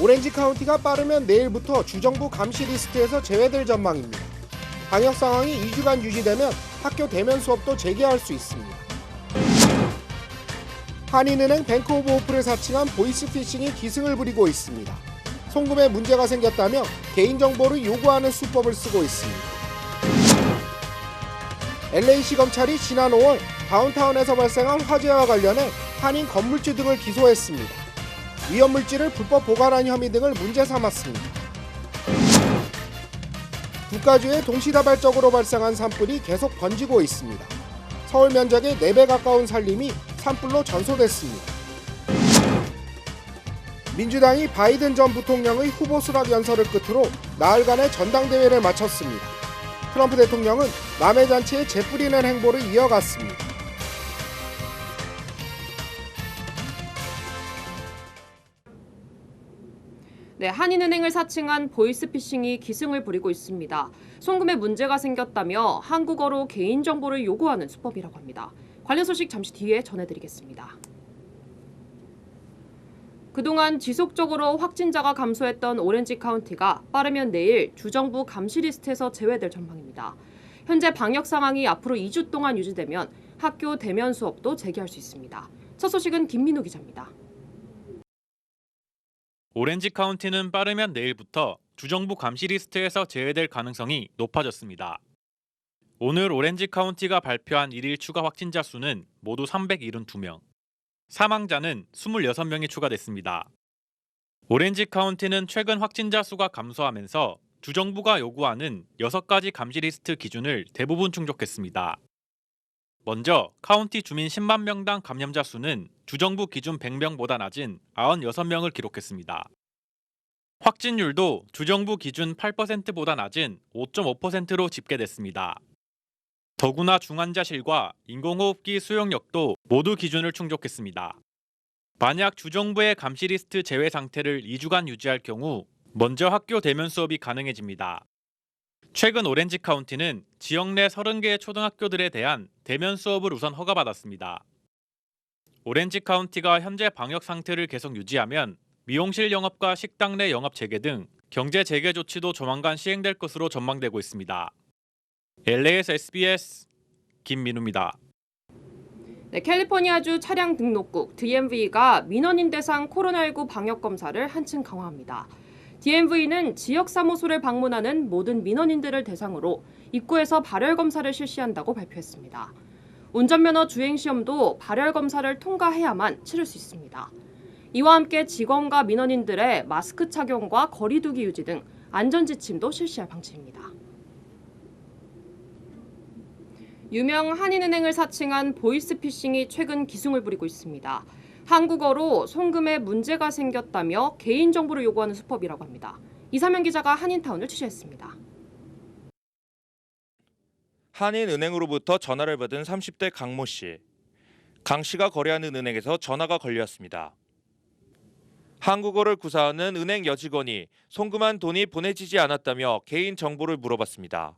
오렌지 카운티가 빠르면 내일부터 주정부 감시 리스트에서 제외될 전망입니다. 방역 상황이 2주간 유지되면 학교 대면 수업도 재개할 수 있습니다. 한인은행 뱅크 오브 호프를 사칭한 보이스피싱이 기승을 부리고 있습니다. 송금에 문제가 생겼다며 개인정보를 요구하는 수법을 쓰고 있습니다. LA시 검찰이 지난 5월 다운타운에서 발생한 화재와 관련해 한인 건물주 등을 기소했습니다. 위험물질을 불법 보관한 혐의 등을 문제 삼았습니다. 국가주에 동시다발적으로 발생한 산불이 계속 번지고 있습니다. 서울 면적의 4배 가까운 산림이 산불로 전소됐습니다. 민주당이 바이든 전 부통령의 후보 수락 연설을 끝으로 나흘간의 전당대회를 마쳤습니다. 트럼프 대통령은 남의 잔치에 재뿌리는 행보를 이어갔습니다. 네, 한인은행을 사칭한 보이스피싱이 기승을 부리고 있습니다. 송금에 문제가 생겼다며 한국어로 개인정보를 요구하는 수법이라고 합니다. 관련 소식 잠시 뒤에 전해드리겠습니다. 그동안 지속적으로 확진자가 감소했던 오렌지 카운티가 빠르면 내일 주정부 감시 리스트에서 제외될 전망입니다. 현재 방역 상황이 앞으로 2주 동안 유지되면 학교 대면 수업도 재개할 수 있습니다. 첫 소식은 김민우 기자입니다. 오렌지 카운티는 빠르면 내일부터 주정부 감시 리스트에서 제외될 가능성이 높아졌습니다. 오늘 오렌지 카운티가 발표한 1일 추가 확진자 수는 모두 372명, 사망자는 26명이 추가됐습니다. 오렌지 카운티는 최근 확진자 수가 감소하면서 주정부가 요구하는 6가지 감시 리스트 기준을 대부분 충족했습니다. 먼저 카운티 주민 10만 명당 감염자 수는 주정부 기준 100명보다 낮은 96명을 기록했습니다. 확진율도 주정부 기준 8%보다 낮은 5.5%로 집계됐습니다. 더구나 중환자실과 인공호흡기 수용력도 모두 기준을 충족했습니다. 만약 주정부의 감시 리스트 제외 상태를 2주간 유지할 경우 먼저 학교 대면 수업이 가능해집니다. 최근 오렌지 카운티는 지역 내 30개의 초등학교들에 대한 대면 수업을 우선 허가받았습니다. 오렌지 카운티가 현재 방역 상태를 계속 유지하면 미용실 영업과 식당 내 영업 재개 등 경제 재개 조치도 조만간 시행될 것으로 전망되고 있습니다. LA에서 SBS 김민우입니다. 네, 캘리포니아주 차량 등록국 DMV가 민원인 대상 코로나19 방역 검사를 한층 강화합니다. DMV는 지역 사무소를 방문하는 모든 민원인들을 대상으로 입구에서 발열 검사를 실시한다고 발표했습니다. 운전면허 주행시험도 발열 검사를 통과해야만 치를 수 있습니다. 이와 함께 직원과 민원인들의 마스크 착용과 거리 두기 유지 등 안전 지침도 실시할 방침입니다. 유명 한인은행을 사칭한 보이스피싱이 최근 기승을 부리고 있습니다. 한국어로 송금에 문제가 생겼다며 개인정보를 요구하는 수법이라고 합니다. 이사면 기자가 한인타운을 취재했습니다. 한인은행으로부터 전화를 받은 30대 강모 씨. 강 씨가 거래하는 은행에서 전화가 걸렸습니다. 한국어를 구사하는 은행 여직원이 송금한 돈이 보내지지 않았다며 개인 정보를 물어봤습니다.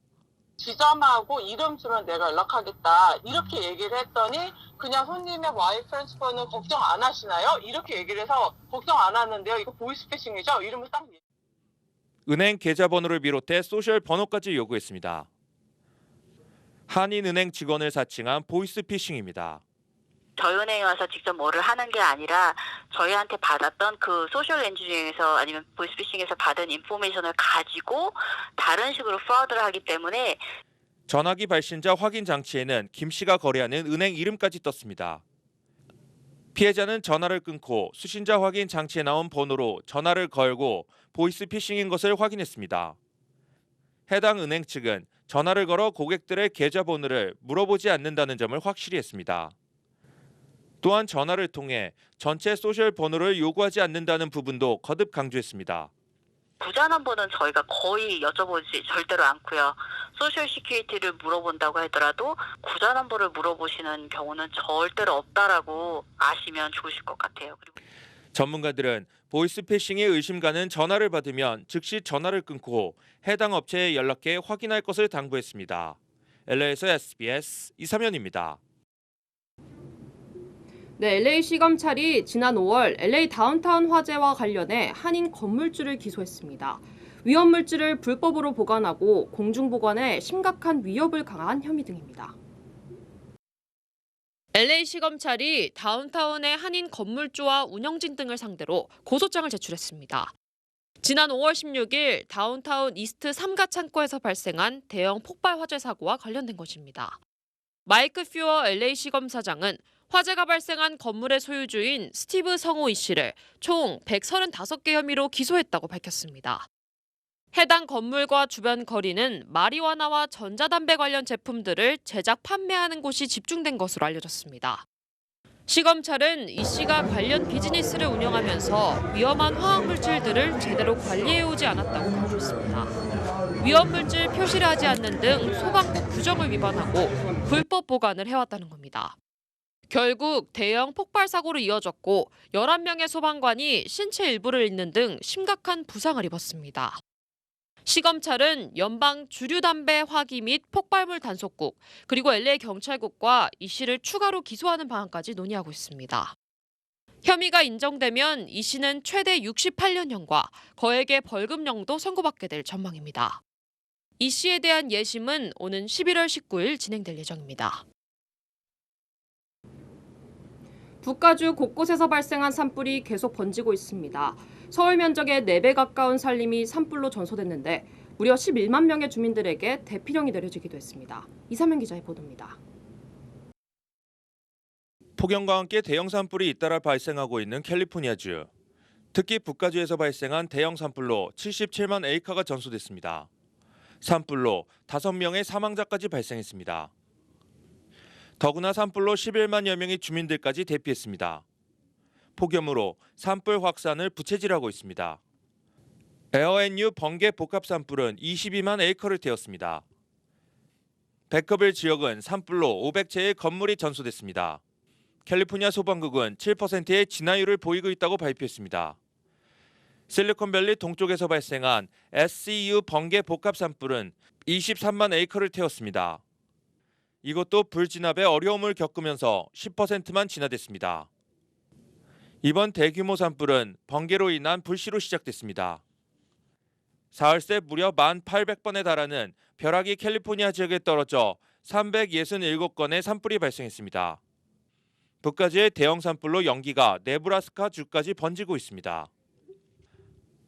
지점하고 이름수로 내가 연락하겠다 이렇게 얘기를 했더니 그냥 손님의 와이프 트랜스퍼는 걱정 안 하시나요? 이렇게 얘기를 해서 걱정 안 하는데요. 이거 보이스피싱이죠? 이름을 딱 은행 계좌번호를 비롯해 소셜 번호까지 요구했습니다. 한인은행 직원을 사칭한 보이스피싱입니다. 저희 은행에 와서 직접 뭐를 하는 게 아니라 저희한테 받았던 그 소셜 엔지니어링에서 아니면 보이스피싱에서 받은 인포메이션을 가지고 다른 식으로 프로드를 하기 때문에 전화기 발신자 확인 장치에는 김 씨가 거래하는 은행 이름까지 떴습니다. 피해자는 전화를 끊고 수신자 확인 장치에 나온 번호로 전화를 걸고 보이스피싱인 것을 확인했습니다. 해당 은행 측은 전화를 걸어 고객들의 계좌번호를 물어보지 않는다는 점을 확실히 했습니다. 또한 전화를 통해 전체 소셜 번호를 요구하지 않는다는 부분도 거듭 강조했습니다. 부자 넘버는 저희가 거의 여쭤보지 절대로 않고요. 소셜 시큐리티를 물어본다고 하더라도 구자 넘버를 물어보시는 경우는 절대로 없다라고 아시면 좋으실 것 같아요. 그리고 전문가들은 보이스피싱이 의심 가는 전화를 받으면 즉시 전화를 끊고 해당 업체에 연락해 확인할 것을 당부했습니다. LA에서 SBS 이사면입니다. 네, LA시 검찰이 지난 5월 LA 다운타운 화재와 관련해 한인 건물주를 기소했습니다. 위험물질을 불법으로 보관하고 공중보관에 심각한 위협을 가한 혐의 등입니다. LA시 검찰이 다운타운의 한인 건물주와 운영진 등을 상대로 고소장을 제출했습니다. 지난 5월 16일 다운타운 이스트 3가 창고에서 발생한 대형 폭발 화재 사고와 관련된 것입니다. 마이크 퓨어 LA시 검사장은 화재가 발생한 건물의 소유주인 스티브 성호 이 씨를 총 135개 혐의로 기소했다고 밝혔습니다. 해당 건물과 주변 거리는 마리화나와 전자담배 관련 제품들을 제작, 판매하는 곳이 집중된 것으로 알려졌습니다. 시검찰은 이 씨가 관련 비즈니스를 운영하면서 위험한 화학물질들을 제대로 관리해오지 않았다고 강조했습니다. 위험물질 표시를 하지 않는 등 소방법 규정을 위반하고 불법 보관을 해왔다는 겁니다. 결국 대형 폭발 사고로 이어졌고 11명의 소방관이 신체 일부를 잃는 등 심각한 부상을 입었습니다. 시검찰은 연방 주류담배 화기 및 폭발물 단속국 그리고 LA 경찰국과 이 씨를 추가로 기소하는 방안까지 논의하고 있습니다. 혐의가 인정되면 이 씨는 최대 68년형과 거액의 벌금형도 선고받게 될 전망입니다. 이 씨에 대한 예심은 오는 11월 19일 진행될 예정입니다. 북가주 곳곳에서 발생한 산불이 계속 번지고 있습니다. 서울 면적의 4배 가까운 산림이 산불로 전소됐는데 무려 11만 명의 주민들에게 대피령이 내려지기도 했습니다. 이사면 기자의 보도입니다. 폭염과 함께 대형 산불이 잇따라 발생하고 있는 캘리포니아주. 특히 북가주에서 발생한 대형 산불로 77만 에이커가 전소됐습니다. 산불로 5명의 사망자까지 발생했습니다. 더구나 산불로 11만여 명의 주민들까지 대피했습니다. 폭염으로 산불 확산을 부채질하고 있습니다. 에어앤유 번개 복합 산불은 22만 에이커를 태웠습니다. 베커빌 지역은 산불로 500채의 건물이 전소됐습니다. 캘리포니아 소방국은 7%의 진화율을 보이고 있다고 발표했습니다. 실리콘밸리 동쪽에서 발생한 SCU 번개 복합 산불은 23만 에이커를 태웠습니다. 이것도 불 진압에 어려움을 겪으면서 10%만 진화됐습니다. 이번 대규모 산불은 번개로 인한 불씨로 시작됐습니다. 사흘 새 무려 1,800번에 달하는 벼락이 캘리포니아 지역에 떨어져 367건의 산불이 발생했습니다. 북가주의 대형 산불로 연기가 네브라스카 주까지 번지고 있습니다.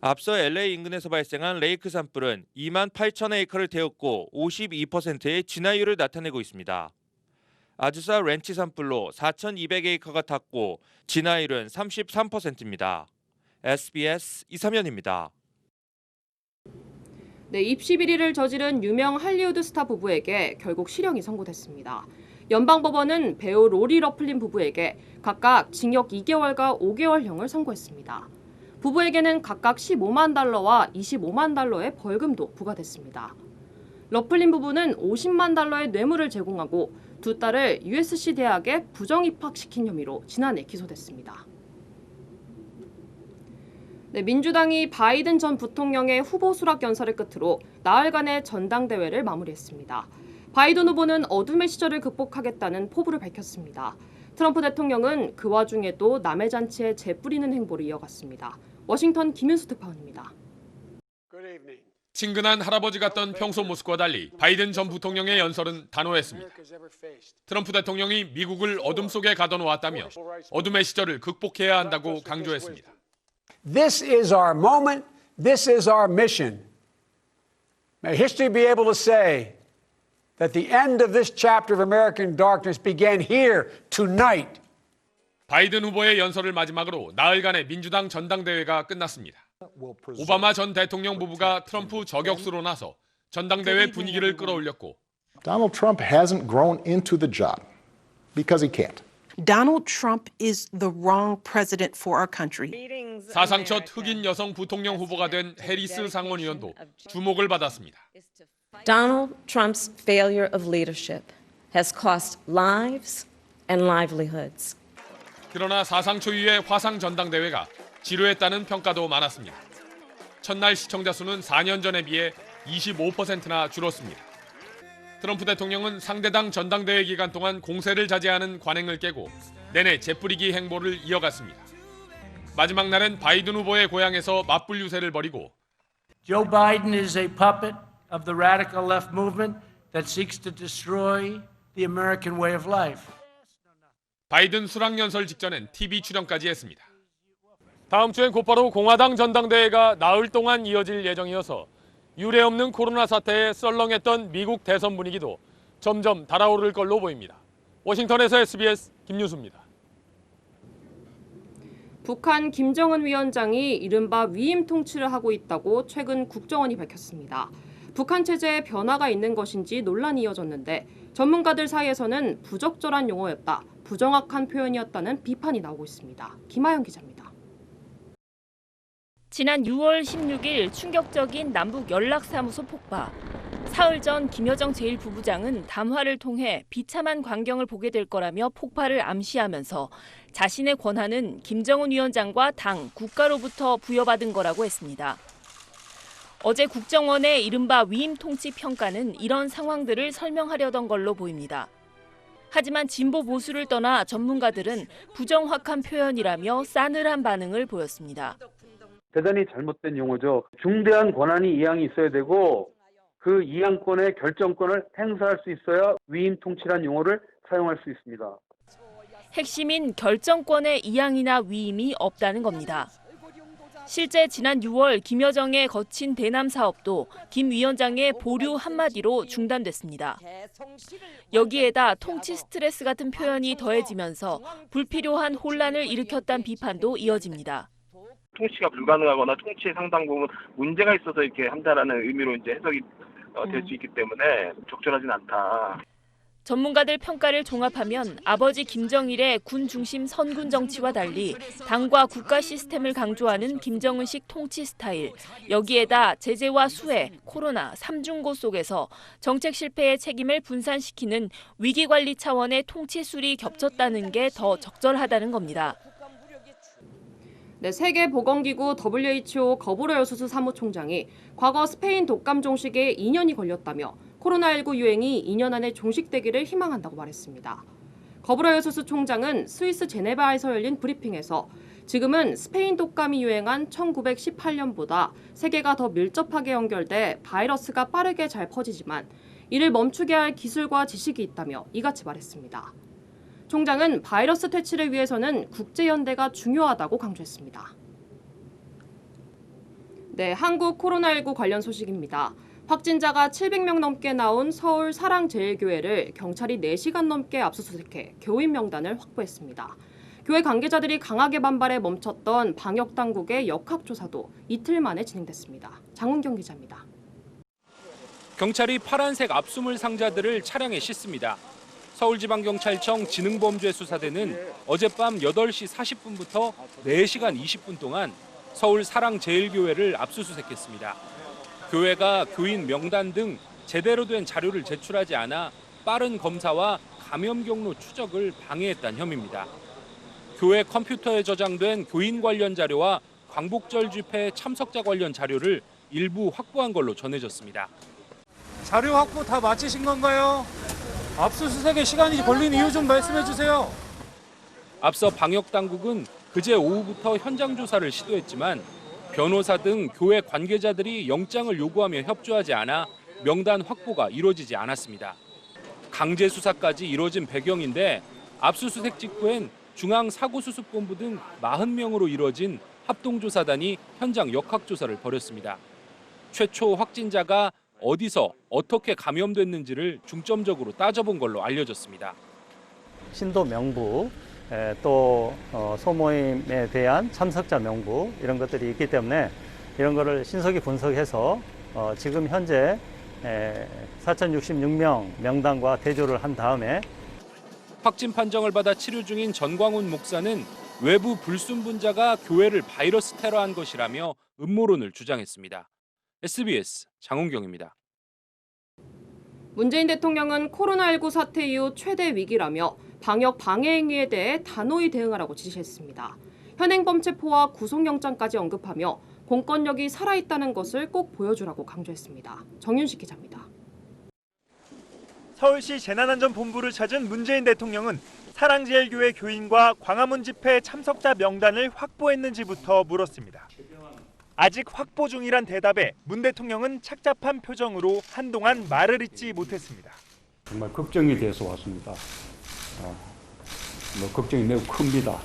앞서 LA 인근에서 발생한 레이크 산불은 2만 8천 에이커를 태웠고 52%의 진화율을 나타내고 있습니다. 아주사 렌치 산불로 4,200에이커가 탔고 진화율은 33%입니다. SBS 이사면입니다. 네, 입시 비리를 저지른 유명 할리우드 스타 부부에게 결국 실형이 선고됐습니다. 연방법원은 배우 로리 러플린 부부에게 각각 징역 2개월과 5개월형을 선고했습니다. 부부에게는 각각 15만 달러와 25만 달러의 벌금도 부과됐습니다. 러플린 부부는 50만 달러의 뇌물을 제공하고 두 딸을 USC 대학에 부정 입학시킨 혐의로 지난해 기소됐습니다. 네, 민주당이 바이든 전 부통령의 후보 수락 연설을 끝으로 나흘간의 전당대회를 마무리했습니다. 바이든 후보는 어둠의 시절을 극복하겠다는 포부를 밝혔습니다. 트럼프 대통령은 그 와중에도 남의 잔치에 재 뿌리는 행보를 이어갔습니다. 워싱턴 김윤수 특파원입니다. 친근한 할아버지 같던 평소 모습과 달리 바이든 전 부통령의 연설은 단호했습니다. 트럼프 대통령이 미국을 어둠 속에 가둬놓았다며 어둠의 시절을 극복해야 한다고 강조했습니다. This is our moment. This is our mission. May history be able to say that the end of this chapter of American darkness began here tonight. 바이든 후보의 연설을 마지막으로 나흘간의 민주당 전당대회가 끝났습니다. 오바마 전 대통령 부부가 트럼프 저격수로 나서 전당대회 분위기를 끌어올렸고 Donald Trump hasn't grown into the job because he can't. Donald Trump is the wrong president for our country. 사상 첫 흑인 여성 부통령 후보가 된 해리스 상원의원도 주목을 받았습니다. Donald Trump's failure of leadership has cost lives and livelihoods. 그러나 사상 초유의 화상 전당대회가 지루했다는 평가도 많았습니다. 첫날 시청자 수는 4년 전에 비해 25%나 줄었습니다. 트럼프 대통령은 상대당 전당대회 기간 동안 공세를 자제하는 관행을 깨고 내내 재뿌리기 행보를 이어갔습니다. 마지막 날은 바이든 후보의 고향에서 맞불 유세를 벌이고 Joe Biden is a puppet of the radical left movement that seeks to destroy the American way of life. 바이든 수락연설 직전엔 TV 출연까지 했습니다. 다음 주엔 곧바로 공화당 전당대회가 나흘 동안 이어질 예정이어서 유례없는 코로나 사태에 썰렁했던 미국 대선 분위기도 점점 달아오를 걸로 보입니다. 워싱턴에서 SBS 김유수입니다. 북한 김정은 위원장이 이른바 위임 통치를 하고 있다고 최근 국정원이 밝혔습니다. 북한 체제에 변화가 있는 것인지 논란이 이어졌는데 전문가들 사이에서는 부적절한 용어였다, 부정확한 표현이었다는 비판이 나오고 있습니다. 김하영 기자입니다. 지난 6월 16일 충격적인 남북 연락사무소 폭파. 사흘 전 김여정 제1부부장은 담화를 통해 비참한 광경을 보게 될 거라며 폭파를 암시하면서 자신의 권한은 김정은 위원장과 당, 국가로부터 부여받은 거라고 했습니다. 어제 국정원의 이른바 위임 통치 평가는 이런 상황들을 설명하려던 걸로 보입니다. 하지만 진보 보수를 떠나 전문가들은 부정확한 표현이라며 싸늘한 반응을 보였습니다. 대단히 잘못된 용어죠. 중대한 권한이 이양이 있어야 되고 그 이양권의 결정권을 행사할 수 있어야 위임 통치란 용어를 사용할 수 있습니다. 핵심인 결정권의 이양이나 위임이 없다는 겁니다. 실제 지난 6월 김여정의 거친 대남 사업도 김 위원장의 보류 한마디로 중단됐습니다. 여기에다 통치 스트레스 같은 표현이 더해지면서 불필요한 혼란을 일으켰다는 비판도 이어집니다. 통치가 불가능하거나 통치의 상당 부분 문제가 있어서 이렇게 한다라는 의미로 이제 해석이 될 수 있기 때문에 적절하진 않다. 전문가들 평가를 종합하면 아버지 김정일의 군 중심 선군 정치와 달리 당과 국가 시스템을 강조하는 김정은식 통치 스타일, 여기에다 제재와 수혜, 코로나, 삼중고 속에서 정책 실패의 책임을 분산시키는 위기관리 차원의 통치술이 겹쳤다는 게 더 적절하다는 겁니다. 네, 세계보건기구 WHO 거브레여수스 사무총장이 과거 스페인 독감 종식에 2년이 걸렸다며 코로나19 유행이 2년 안에 종식되기를 희망한다고 말했습니다. 거브레여수스 총장은 스위스 제네바에서 열린 브리핑에서 지금은 스페인 독감이 유행한 1918년보다 세계가 더 밀접하게 연결돼 바이러스가 빠르게 잘 퍼지지만 이를 멈추게 할 기술과 지식이 있다며 이같이 말했습니다. 총장은 바이러스 퇴치를 위해서는 국제연대가 중요하다고 강조했습니다. 네, 한국 코로나19 관련 소식입니다. 확진자가 700명 넘게 나온 서울 사랑제일교회를 경찰이 4시간 넘게 압수수색해 교인 명단을 확보했습니다. 교회 관계자들이 강하게 반발해 멈췄던 방역당국의 역학조사도 이틀 만에 진행됐습니다. 장훈경 기자입니다. 경찰이 파란색 압수물 상자들을 차량에 싣습니다. 서울지방경찰청 지능범죄수사대는 어젯밤 8시 40분부터 4시간 20분 동안 서울 사랑제일교회를 압수수색했습니다. 교회가 교인 명단 등 제대로 된 자료를 제출하지 않아 빠른 검사와 감염 경로 추적을 방해했다는 혐의입니다. 교회 컴퓨터에 저장된 교인 관련 자료와 광복절 집회 참석자 관련 자료를 일부 확보한 걸로 전해졌습니다. 자료 확보 다 마치신 건가요? 압수수색에 시간이 걸린 이유 좀 말씀해 주세요. 앞서 방역당국은 그제 오후부터 현장 조사를 시도했지만 변호사 등 교회 관계자들이 영장을 요구하며 협조하지 않아 명단 확보가 이루어지지 않았습니다. 강제 수사까지 이루어진 배경인데 압수수색 직후엔 중앙사고수습본부 등 40명으로 이루어진 합동조사단이 현장 역학조사를 벌였습니다. 최초 확진자가 어디서 어떻게 감염됐는지를 중점적으로 따져본 걸로 알려졌습니다. 신도 명부, 또 소모임에 대한 참석자 명부 이런 것들이 있기 때문에 이런 거를 신속히 분석해서 지금 현재 4,066명 명단과 대조를 한 다음에 확진 판정을 받아 치료 중인 전광훈 목사는 외부 불순분자가 교회를 바이러스 테러한 것이라며 음모론을 주장했습니다. SBS 장훈경입니다. 문재인 대통령은 코로나19 사태 이후 최대 위기라며 방역 방해 행위에 대해 단호히 대응하라고 지시했습니다. 현행범 체포와 구속영장까지 언급하며 공권력이 살아있다는 것을 꼭 보여주라고 강조했습니다. 정윤식 기자입니다. 서울시 재난안전본부를 찾은 문재인 대통령은 사랑제일교회 교인과 광화문 집회 참석자 명단을 확보했는지부터 물었습니다. 아직 확보 중이란 대답에 문 대통령은 착잡한 표정으로 한동안 말을 잇지 못했습니다. 정말 걱정이 돼서 왔습니다. 걱정이 매우 큽니다.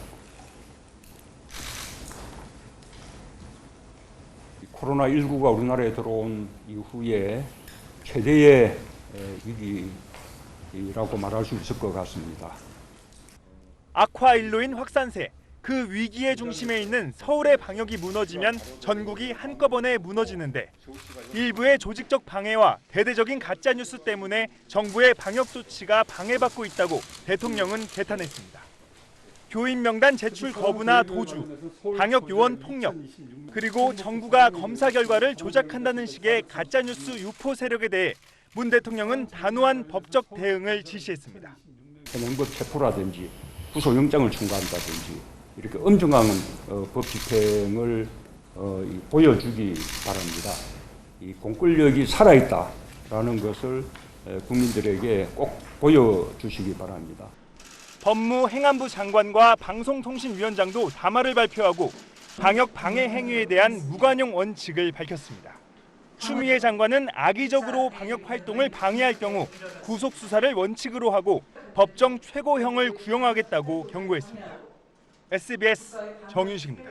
코로나19가 우리나라에 들어온 이후에 최대의 위기라고 말할 수 있을 것 같습니다. 악화일로인 확산세, 그 위기의 중심에 있는 서울의 방역이 무너지면 전국이 한꺼번에 무너지는데 일부의 조직적 방해와 대대적인 가짜뉴스 때문에 정부의 방역 조치가 방해받고 있다고 대통령은 개탄했습니다. 교인 명단 제출 거부나 도주, 방역 요원 폭력, 그리고 정부가 검사 결과를 조작한다는 식의 가짜뉴스 유포 세력에 대해 문 대통령은 단호한 법적 대응을 지시했습니다. 현행법 체포라든지 구속영장을 청구한다든지 이렇게 엄정한 법 집행을 보여주기 바랍니다. 이 공권력이 살아있다라는 것을 국민들에게 꼭 보여주시기 바랍니다. 법무행안부 장관과 방송통신위원장도 담화를 발표하고 방역 방해 행위에 대한 무관용 원칙을 밝혔습니다. 추미애 장관은 악의적으로 방역 활동을 방해할 경우 구속 수사를 원칙으로 하고 법정 최고형을 구형하겠다고 경고했습니다. SBS 정윤식입니다.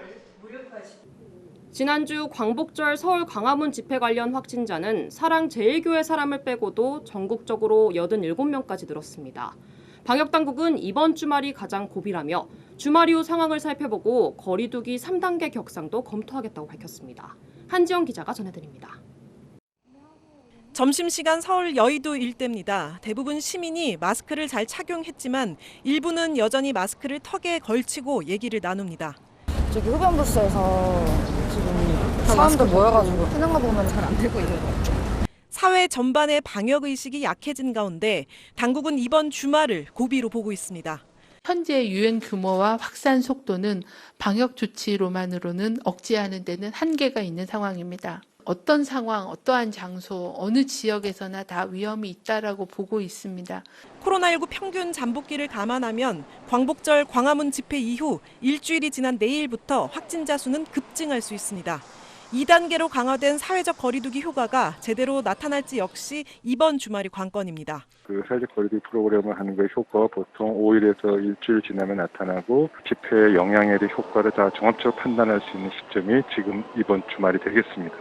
지난주 광복절 서울 광화문 집회 관련 확진자는 사랑제일교회 사람을 빼고도 전국적으로 87명까지 늘었습니다. 방역당국은 이번 주말이 가장 고비라며 주말 이후 상황을 살펴보고 거리 두기 3단계 격상도 검토하겠다고 밝혔습니다. 한지영 기자가 전해드립니다. 점심시간 서울 여의도 일대입니다. 대부분 시민이 마스크를 잘 착용했지만 일부는 여전히 마스크를 턱에 걸치고 얘기를 나눕니다. 저기 흡연부스에서 지금 사람들 모여가지고 하는 거 보면 잘 안 되고 있는 것 같아요. 사회 전반의 방역의식이 약해진 가운데 당국은 이번 주말을 고비로 보고 있습니다. 현재 유행 규모와 확산 속도는 방역 조치로만으로는 억제하는 데는 한계가 있는 상황입니다. 어떤 상황, 어떠한 장소, 어느 지역에서나 다 위험이 있다라고 보고 있습니다. 코로나19 평균 잠복기를 감안하면 광복절 광화문 집회 이후 일주일이 지난 내일부터 확진자 수는 급증할 수 있습니다. 2단계로 강화된 사회적 거리두기 효과가 제대로 나타날지 역시 이번 주말이 관건입니다. 그 사회적 거리두기 프로그램을 하는 것의 효과가 보통 5일에서 일주일 지나면 나타나고 집회의 영향에 대한 효과를 다 종합적으로 판단할 수 있는 시점이 지금 이번 주말이 되겠습니다.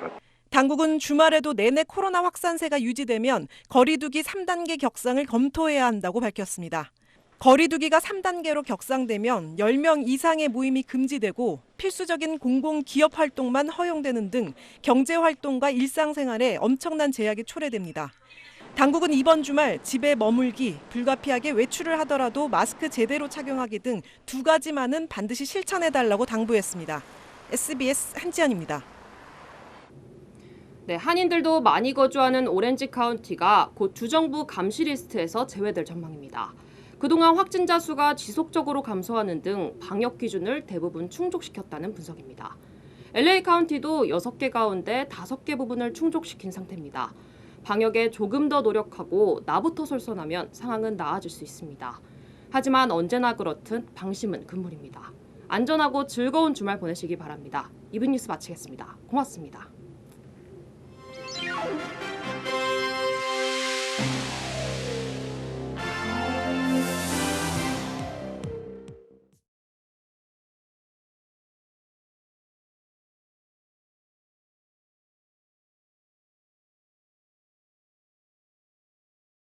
당국은 주말에도 내내 코로나 확산세가 유지되면 거리두기 3단계 격상을 검토해야 한다고 밝혔습니다. 거리두기가 3단계로 격상되면 10명 이상의 모임이 금지되고 필수적인 공공기업 활동만 허용되는 등 경제활동과 일상생활에 엄청난 제약이 초래됩니다. 당국은 이번 주말 집에 머물기, 불가피하게 외출을 하더라도 마스크 제대로 착용하기 등 2가지만은 반드시 실천해달라고 당부했습니다. SBS 한지연입니다. 네, 한인들도 많이 거주하는 오렌지 카운티가 곧 주정부 감시 리스트에서 제외될 전망입니다. 그동안 확진자 수가 지속적으로 감소하는 등 방역 기준을 대부분 충족시켰다는 분석입니다. LA 카운티도 6개 가운데 5개 부분을 충족시킨 상태입니다. 방역에 조금 더 노력하고 나부터 솔선하면 상황은 나아질 수 있습니다. 하지만 언제나 그렇듯 방심은 금물입니다. 안전하고 즐거운 주말 보내시기 바랍니다. 이분 뉴스 마치겠습니다. 고맙습니다.